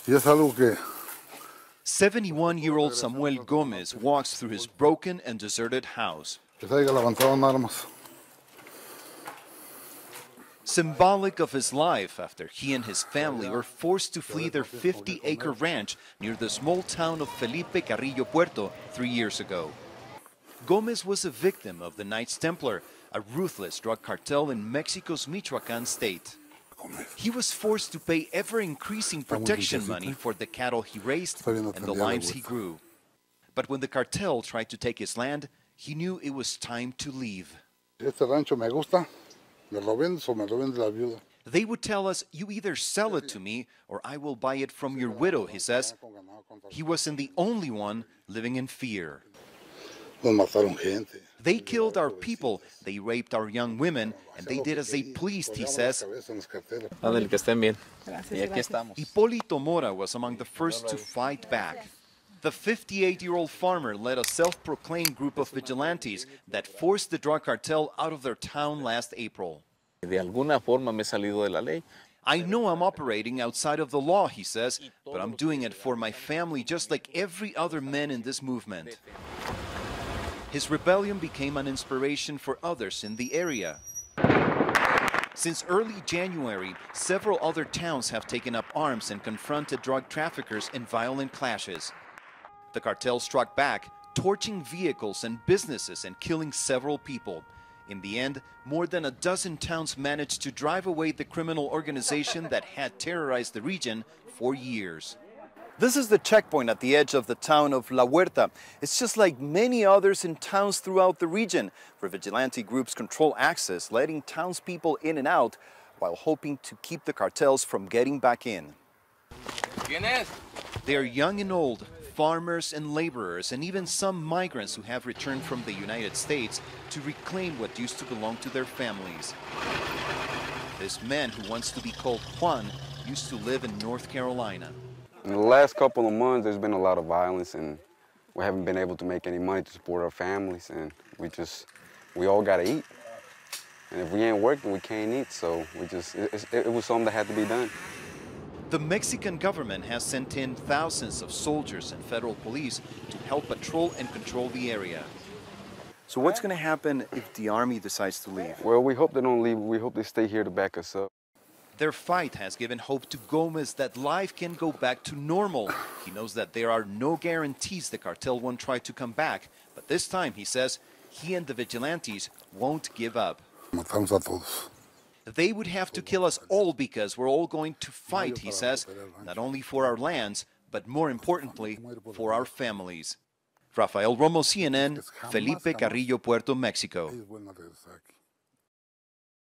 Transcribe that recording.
Y es algo que 71-year-old Samuel Gomez walks through his broken and deserted house. se haya levantado en armas. Symbolic of his life after he and his family were forced to flee their 50-acre ranch near the small town of Felipe Carrillo Puerto 3 years ago. Gomez was a victim of the Knights Templar, a ruthless drug cartel in Mexico's Michoacan state. He was forced to pay ever-increasing protection money for the cattle he raised and the limes he grew. But when the cartel tried to take his land, he knew it was time to leave. Este rancho me gusta, me lo vendes o me lo vende la viuda. They would tell us, you either sell it to me or I will buy it from your widow, he says. He wasn't the only one living in fear. Nos mataron gente. They killed our people, they raped our young women, and they did as they pleased, he says. Hipólito Mora was among the first to fight back. The 58-year-old farmer led a self-proclaimed group of vigilantes that forced the drug cartel out of their town last April. De alguna forma me he salido de la ley. I know I'm operating outside of the law, he says, but I'm doing it for my family just like every other man in this movement. His rebellion became an inspiration for others in the area. Since early January, several other towns have taken up arms and confronted drug traffickers in violent clashes. The cartel struck back, torching vehicles and businesses and killing several people. In the end, more than a dozen towns managed to drive away the criminal organization that had terrorized the region for years. This is the checkpoint at the edge of the town of La Huerta. It's just like many others in towns throughout the region, where vigilante groups control access, letting townspeople in and out, while hoping to keep the cartels from getting back in. They are young and old, farmers and laborers, and even some migrants who have returned from the United States to reclaim what used to belong to their families. This man, who wants to be called Juan, used to live in North Carolina. In the last couple of months, there's been a lot of violence, and we haven't been able to make any money to support our families, and we all gotta eat. And if we ain't working, we can't eat, so it was something that had to be done. The Mexican government has sent in thousands of soldiers and federal police to help patrol and control the area. So what's going to happen if the army decides to leave? Well, we hope they don't leave. We hope they stay here to back us up. Their fight has given hope to Gomez that life can go back to normal. He knows that there are no guarantees the cartel won't try to come back, but this time, he says, he and the vigilantes won't give up. Matamos a todos. They would have to kill us all because we're all going to fight, he says, not only for our lands, but more importantly, for our families. Rafael Romo, CNN, Felipe Carrillo, Puerto, Mexico.